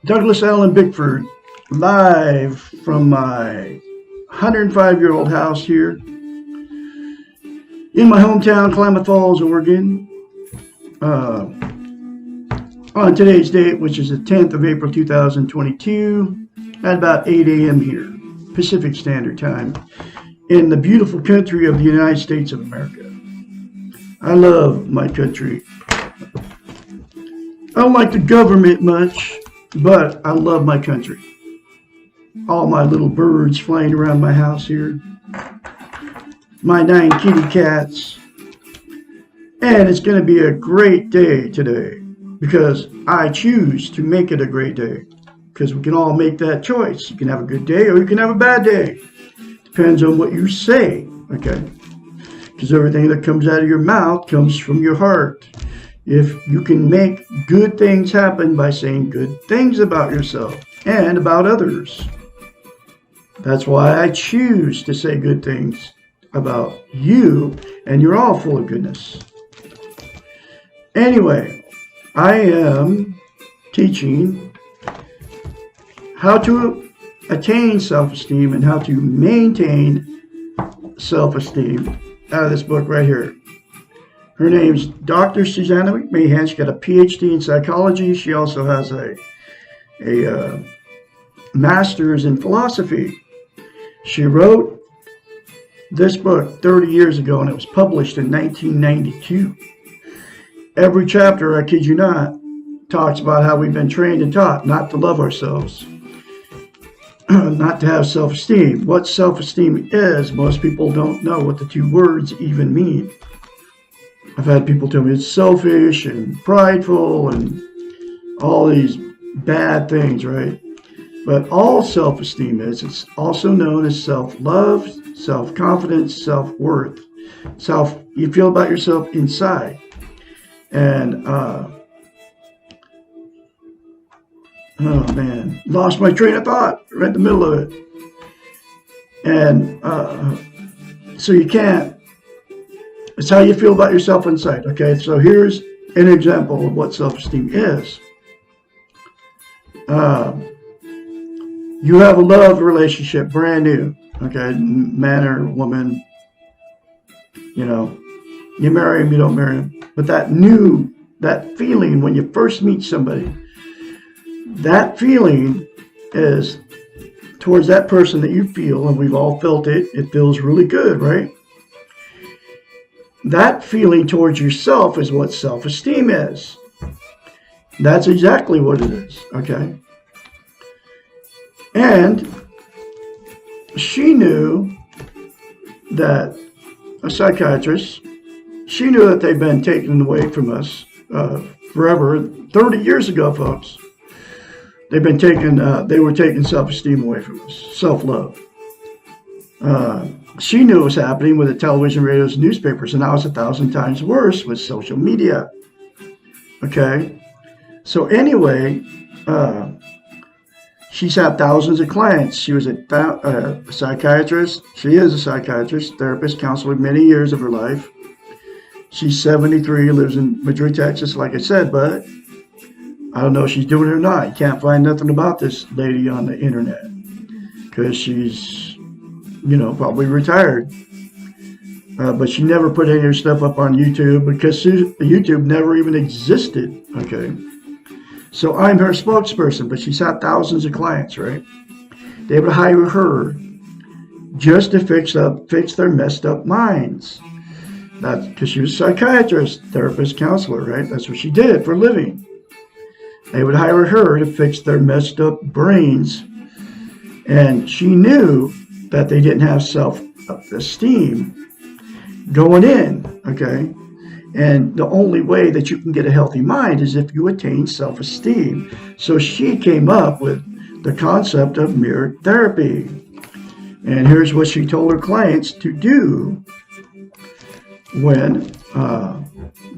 Douglas Allen Bickford, live from my 105-year-old house here in my hometown, Klamath Falls, Oregon. On today's date, which is the 10th of April 2022, at about 8 a.m. here, Pacific Standard Time, in the beautiful country of the United States of America. I love my country. I don't like the government much, but I love my country. All my little birds flying around my house here. My 9 kitty cats. And it's going to be a great day today because I choose to make it a great day. Because we can all make that choice. You can have a good day or you can have a bad day. Depends on what you say, okay? Because everything that comes out of your mouth comes from your heart. If you can make good things happen by saying good things about yourself and about others. That's why I choose to say good things about you, and you're all full of goodness. Anyway, I am teaching how to attain self-esteem and how to maintain self-esteem out of this book right here. Her name's Dr. Susanna McMahon. She's got a PhD in psychology. She also has a master's in philosophy. She wrote this book 30 years ago, and it was published in 1992. Every chapter, I kid you not, talks about how we've been trained and taught not to love ourselves, not to have self-esteem. What self-esteem is, most people don't know what the two words even mean. I've had people tell me it's selfish and prideful and all these bad things, right? But all self-esteem is, it's also known as self-love, self-confidence, self-worth. You feel about yourself inside. And, oh man, lost my train of thought right in the middle of it. And so you can't. It's how you feel about yourself inside, okay? So here's an example of what self-esteem is. You have a love relationship, brand new, okay? Man or woman, you know, you marry him, you don't marry him. But that feeling when you first meet somebody, that feeling is towards that person that you feel, and we've all felt it, it feels really good, right? That feeling towards yourself is what self-esteem is. That's exactly what it is, okay? And she knew that, a psychiatrist, she knew that they'd been taken away from us forever. 30 years ago, folks, they were taking self-esteem away from us, self-love. She knew it was happening with the television, radios, and newspapers, and now it's 1,000 times worse with social media. Okay? So anyway, she's had thousands of clients. She was a psychiatrist. She is a psychiatrist, therapist, counselor many years of her life. She's 73, lives in Madrid, Texas, like I said, but I don't know if she's doing it or not. You can't find nothing about this lady on the internet because she's, probably retired. But she never put any of her stuff up on YouTube because YouTube never even existed, okay? So I'm her spokesperson, but she's had thousands of clients, right? They would hire her just to fix their messed up minds. That's because she was a psychiatrist, therapist, counselor, right? That's what she did for a living. They would hire her to fix their messed up brains. And she knew that they didn't have self-esteem going in, okay? And the only way that you can get a healthy mind is if you attain self-esteem. So she came up with the concept of mirror therapy. And here's what she told her clients to do when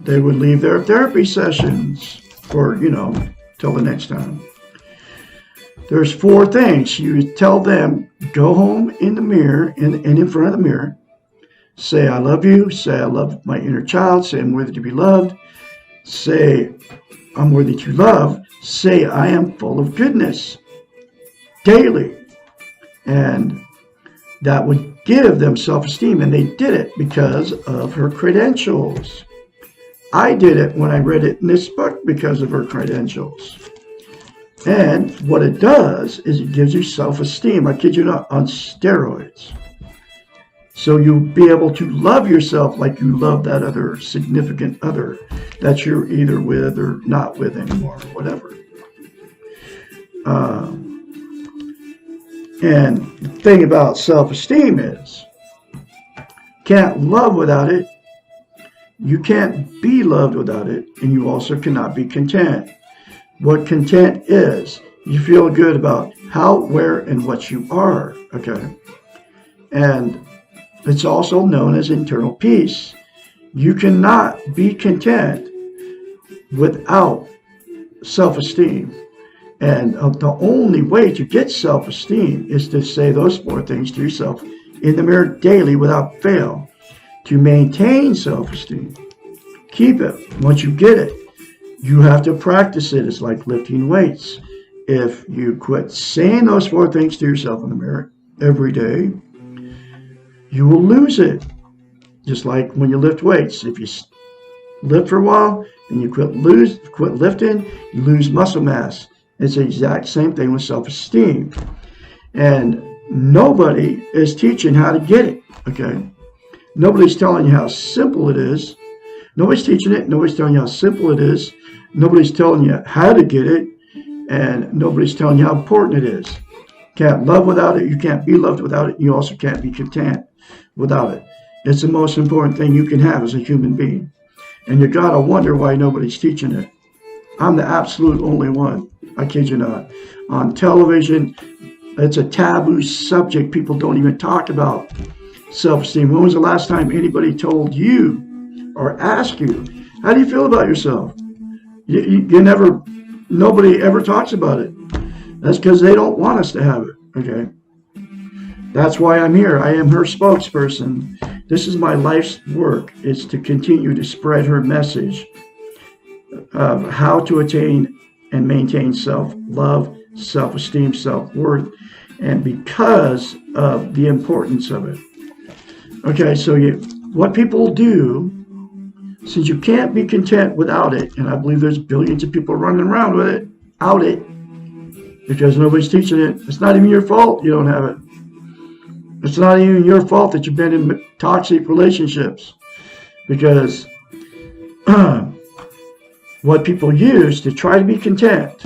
they would leave their therapy sessions for, till the next time. There's 4 things. You would tell them, go home in the mirror, and in front of the mirror, say, I love you. Say, I love my inner child. Say, I'm worthy to be loved. Say, I'm worthy to love. Say, I am full of goodness daily. And that would give them self-esteem. And they did it because of her credentials. I did it when I read it in this book because of her credentials. And what it does is it gives you self-esteem. I kid you not, on steroids. So you'll be able to love yourself like you love that other significant other that you're either with or not with anymore, or whatever. And the thing about self-esteem is, can't love without it. You can't be loved without it, and you also cannot be content. What content is, you feel good about how, where, and what you are, okay? And it's also known as internal peace. You cannot be content without self-esteem. And the only way to get self-esteem is to say those 4 things to yourself in the mirror daily without fail. To maintain self-esteem, keep it. Once you get it, you have to practice it. It's like lifting weights. If you quit saying those 4 things to yourself in the mirror every day, you will lose it. Just like when you lift weights. If you lift for a while and you quit lifting, you lose muscle mass. It's the exact same thing with self-esteem. And nobody is teaching how to get it, okay? Nobody's telling you how simple it is. Nobody's teaching it. Nobody's telling you how simple it is. Nobody's telling you how to get it. And nobody's telling you how important it is. Can't love without it. You can't be loved without it. You also can't be content without it. It's the most important thing you can have as a human being. And you gotta wonder why nobody's teaching it. I'm the absolute only one. I kid you not. On television, it's a taboo subject. People don't even talk about self-esteem. When was the last time anybody told you or asked you, how do you feel about yourself? Nobody ever talks about it. That's because they don't want us to have it, okay? That's why I'm here. I am her spokesperson. This is my life's work, is to continue to spread her message of how to attain and maintain self-love, self-esteem, self-worth, and because of the importance of it. Okay, so what people do, since you can't be content without it, and I believe there's billions of people running around with it, because nobody's teaching it. It's not even your fault you don't have it. It's not even your fault that you've been in toxic relationships, because what people use to try to be content,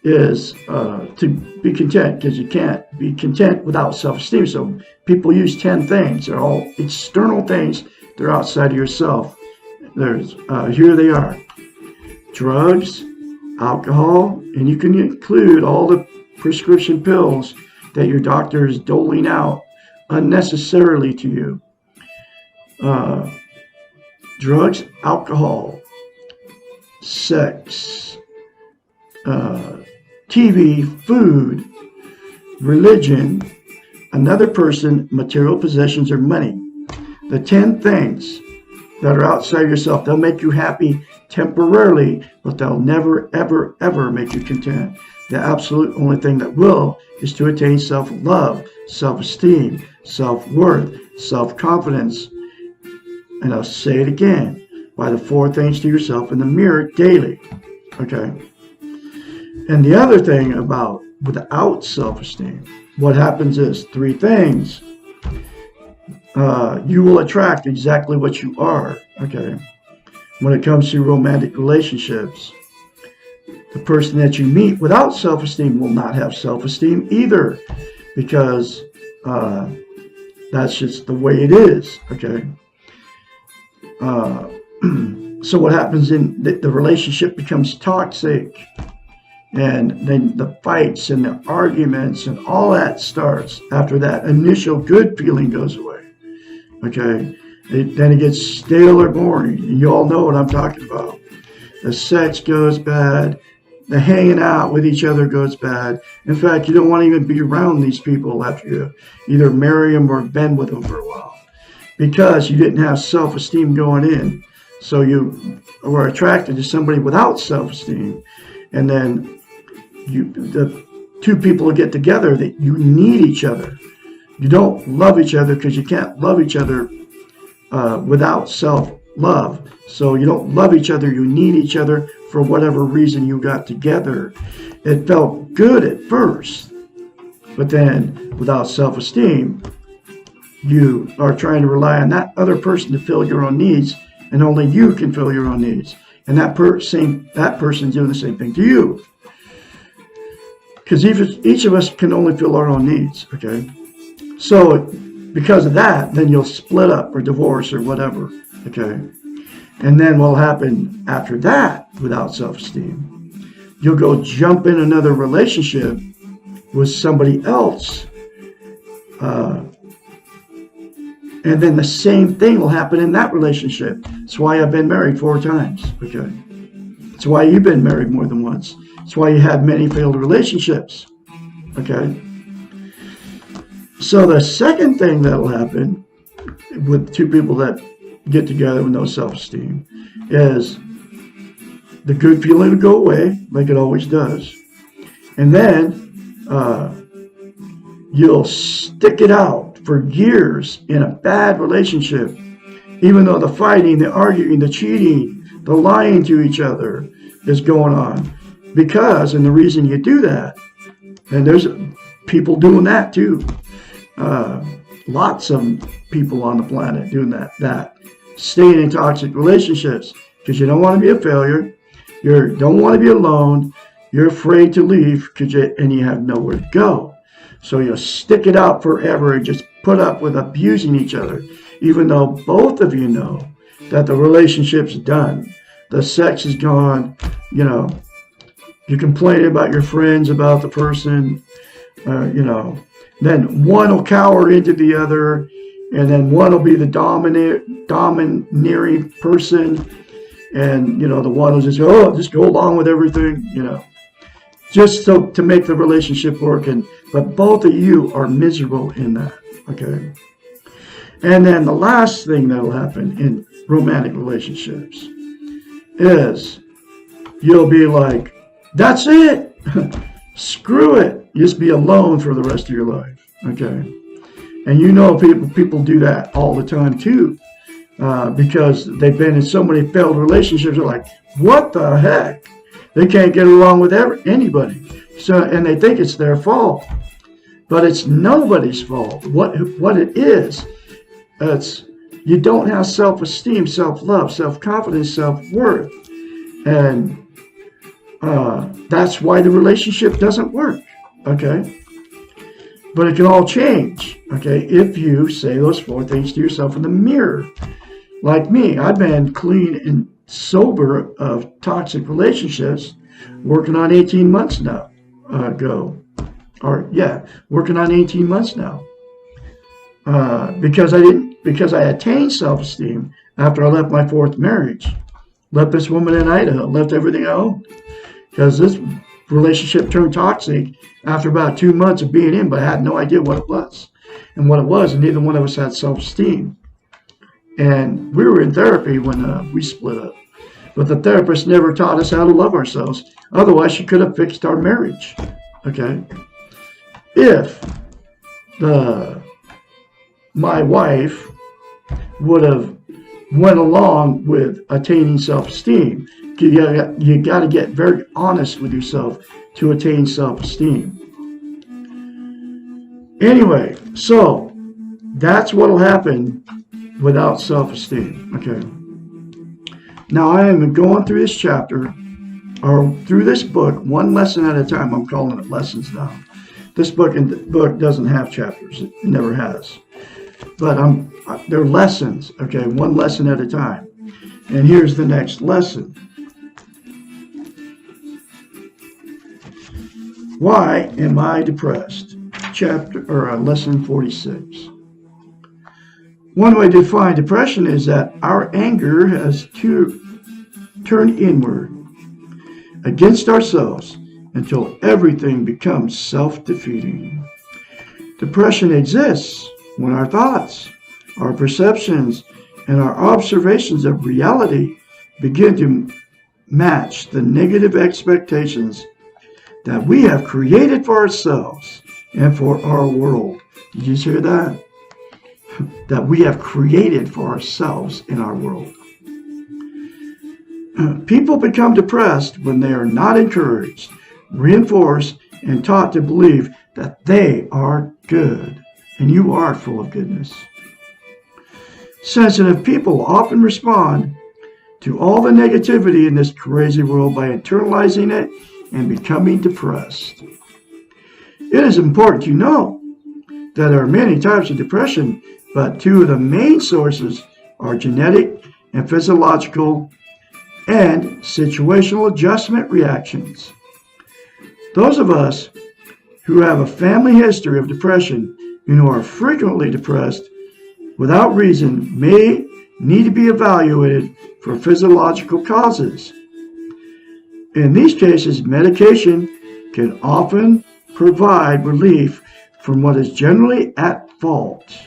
is to be content, because you can't be content without self-esteem. So people use 10 things. They're all external things. They're outside of yourself. Here they are: drugs, alcohol, and you can include all the prescription pills that your doctor is doling out unnecessarily to you. Drugs, alcohol, sex, TV, food, religion, another person, material possessions, or money. The 10 things that are outside yourself, they'll make you happy temporarily, but they'll never, ever, ever make you content. The absolute only thing that will is to attain self-love, self-esteem, self-worth, self-confidence. And I'll say it again, by the 4 things to yourself in the mirror daily. Okay? And the other thing about without self-esteem, what happens is 3 things. You will attract exactly what you are. Okay? When it comes to romantic relationships, the person that you meet without self-esteem will not have self-esteem either, because That's just the way it is. Okay. So what happens in the relationship becomes toxic, and then the fights and the arguments and all that starts after that initial good feeling goes away. Okay. Then it gets stale or boring. And you all know what I'm talking about. The sex goes bad. The hanging out with each other goes bad. In fact, you don't want to even be around these people after you either marry them or been with them for a while, because you didn't have self-esteem going in. So you were attracted to somebody without self-esteem. And then the two people get together, that you need each other. You don't love each other because you can't love each other without self-love. So you don't love each other. You need each other for whatever reason you got together. It felt good at first, but then without self-esteem, you are trying to rely on that other person to fill your own needs, and only you can fill your own needs. And that person's doing the same thing to you. Because each of us can only fill our own needs, okay? So because of that, then you'll split up or divorce or whatever, okay? And then what'll happen after that, without self-esteem, you'll go jump in another relationship with somebody else. And then the same thing will happen in that relationship. That's why I've been married 4 times, okay? That's why you've been married more than once. That's why you had many failed relationships, okay? So the second thing that'll happen with two people that get together with no self-esteem is the good feeling will go away, like it always does. And then you'll stick it out for years in a bad relationship, even though the fighting, the arguing, the cheating, the lying to each other is going on. Because, and the reason you do that, and there's people doing that too. Lots of people on the planet doing that. Staying in toxic relationships because you don't want to be a failure. You don't want to be alone. You're afraid to leave and you have nowhere to go. So you'll stick it out forever and just put up with abusing each other, even though both of you know that the relationship's done. The sex is gone. You know, you complain about your friends, about the person, then one will cower into the other, and then one will be the domineering person, and the one will just go along with everything, just so to make the relationship work. But both of you are miserable in that, okay? And then the last thing that'll happen in romantic relationships is you'll be like, that's it. Screw it. Just be alone for the rest of your life, okay? And people do that all the time too, because they've been in so many failed relationships. They're like, what the heck? They can't get along with anybody. And they think it's their fault, but it's nobody's fault. What it is, it's you don't have self-esteem, self-love, self-confidence, self-worth, and that's why the relationship doesn't work. Okay, but it can all change. Okay, if you say those 4 things to yourself in the mirror, like me, I've been clean and sober of toxic relationships, working on 18 months now. Working on 18 months now. Because I attained self-esteem after I left my 4th marriage. Left this woman in Idaho, left everything I owned. Because this relationship turned toxic after about 2 months of being in, but I had no idea what it was. And neither one of us had self-esteem. And we were in therapy when we split up. But the therapist never taught us how to love ourselves. Otherwise, she could have fixed our marriage. Okay? If my wife would have went along with attaining self-esteem, you got to get very honest with yourself to attain self-esteem. Anyway, so that's what will happen without self-esteem. Okay. Now I am going through this chapter, or through this book, one lesson at a time. I'm calling it lessons now. This book doesn't have chapters. It never has. but they're lessons, okay, one lesson at a time. And here's the next lesson. Why am I depressed? Lesson 46. One way to define depression is that our anger has turned inward against ourselves until everything becomes self-defeating. Depression exists when our thoughts, our perceptions, and our observations of reality begin to match the negative expectations that we have created for ourselves and for our world. Did you hear that? That we have created for ourselves in our world. People become depressed when they are not encouraged, reinforced, and taught to believe that they are good, and you are full of goodness. Sensitive people often respond to all the negativity in this crazy world by internalizing it and becoming depressed. It is important to know that there are many types of depression, but two of the main sources are genetic and physiological and situational adjustment reactions. Those of us who have a family history of depression and who are frequently depressed without reason may need to be evaluated for physiological causes. In these cases, medication can often provide relief from what is generally at fault.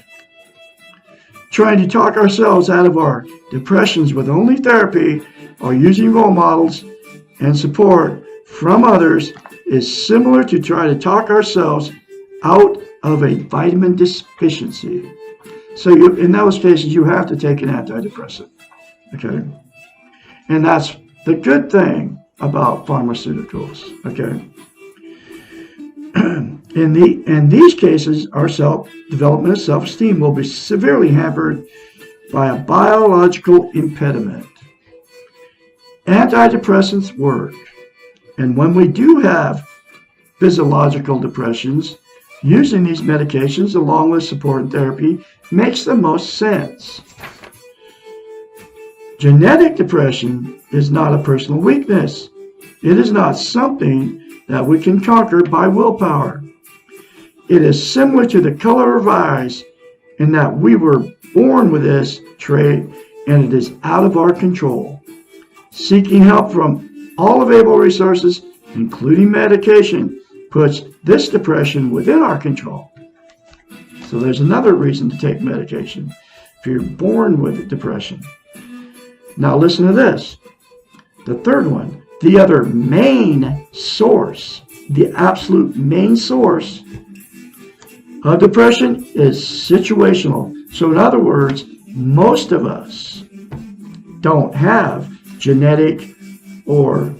Trying to talk ourselves out of our depressions with only therapy or using role models and support from others is similar to trying to talk ourselves out of a vitamin deficiency. So in those cases, you have to take an antidepressant. Okay? And that's the good thing about pharmaceuticals. Okay? In these cases, our development of self-esteem will be severely hampered by a biological impediment. Antidepressants work, and when we do have physiological depressions, using these medications along with support and therapy makes the most sense. Genetic depression is not a personal weakness. It is not something that we can conquer by willpower. It is similar to the color of eyes in that we were born with this trait and it is out of our control. Seeking help from all available resources, including medication, puts this depression within our control. So there's another reason to take medication if you're born with depression. Now listen to this. The third one, the other main source, the absolute main source of depression is situational. So in other words, most of us don't have genetic or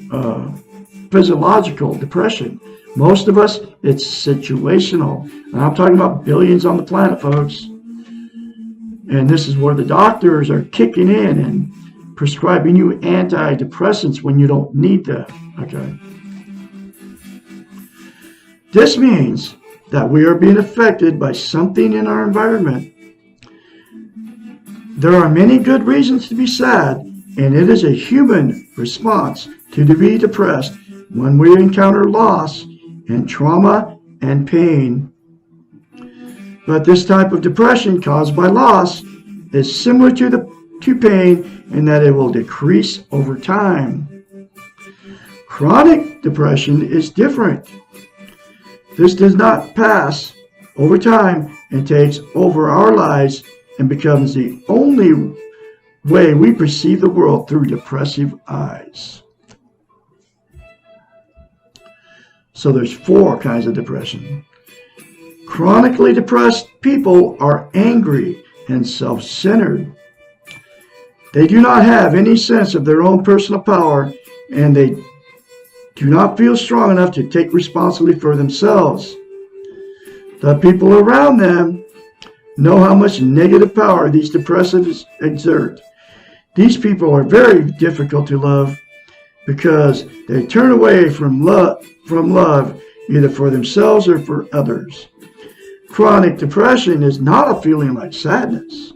physiological depression. Most of us, it's situational. And I'm talking about billions on the planet, folks. And this is where the doctors are kicking in and prescribing you antidepressants when you don't need them. Okay. This means that we are being affected by something in our environment. There are many good reasons to be sad, and it is a human response to be depressed when we encounter loss and trauma and pain. But this type of depression caused by loss is similar to pain in that it will decrease over time. Chronic depression is different. This does not pass over time and takes over our lives and becomes the only way we perceive the world through depressive eyes. So there's 4 kinds of depression. Chronically depressed people are angry and self-centered. They do not have any sense of their own personal power, and they do not feel strong enough to take responsibility for themselves. The people around them know how much negative power these depressives exert. These people are very difficult to love because they turn away from love either for themselves or for others. Chronic depression is not a feeling like sadness.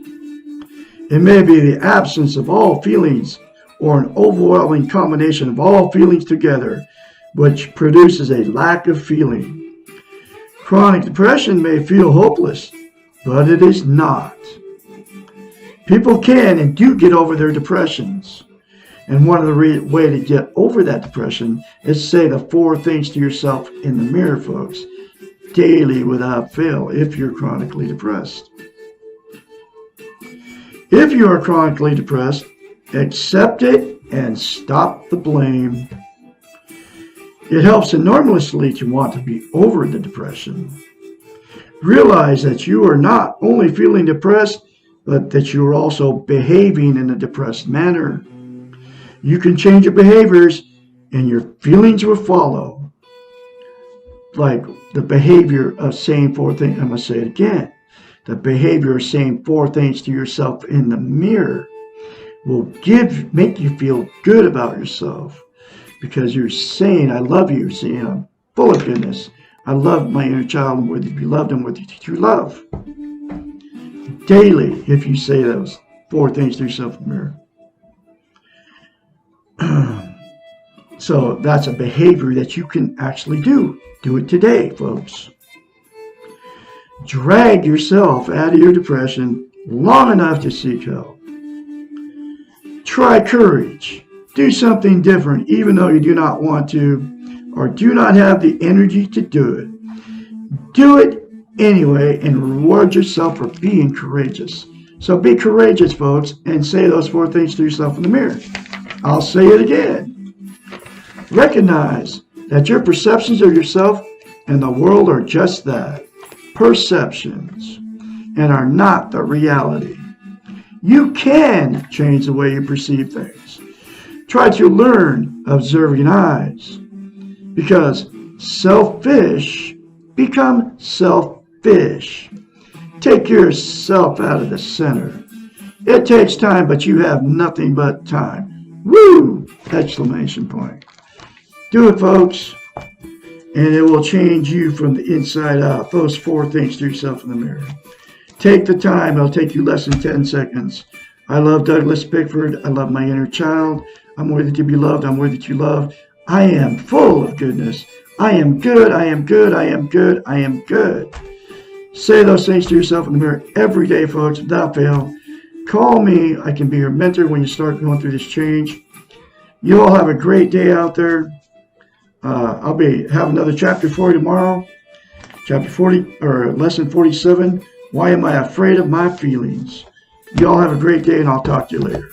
It may be the absence of all feelings or an overwhelming combination of all feelings together, which produces a lack of feeling. Chronic depression may feel hopeless, but it is not. People can and do get over their depressions. And one of the way to get over that depression is say the 4 things to yourself in the mirror, folks, daily without fail if you're chronically depressed. If you are chronically depressed, accept it and stop the blame. It helps enormously to want to be over the depression. Realize that you are not only feeling depressed, but that you are also behaving in a depressed manner. You can change your behaviors and your feelings will follow. Like the behavior of saying 4 things, I'm going to say it again. The behavior of saying 4 things to yourself in the mirror will make you feel good about yourself because you're saying, I love you, saying, I'm full of goodness. I love my inner child, I'm worthy to be loved, I'm worthy to be loved. Daily, if you say those 4 things to yourself in the mirror. So that's a behavior that you can actually do. Do it today, folks. Drag yourself out of your depression long enough to seek help. Try courage. Do something different even though you do not want to or do not have the energy to do it. Do it anyway and reward yourself for being courageous. So be courageous, folks, and say those 4 things to yourself in the mirror. I'll say it again. Recognize that your perceptions of yourself and the world are just that, perceptions, and are not the reality. You can change the way you perceive things. Try to learn observing eyes, because selfish become selfish. Take yourself out of the center. It takes time, but you have nothing but time. Woo! Exclamation point. Do it, folks, and it will change you from the inside out. Those 4 things to yourself in the mirror. Take the time. It'll take you less than 10 seconds. I love Douglas Bickford. I love my inner child. I'm worthy to be loved. I'm worthy to be loved. I am full of goodness. I am good. I am good. I am good. I am good. Say those things to yourself in the mirror every day, folks, without fail. Call me. I can be your mentor when you start going through this change. You all have a great day out there. I'll have another chapter for you tomorrow. Chapter 40 or lesson 47. Why am I afraid of my feelings? You all have a great day, and I'll talk to you later.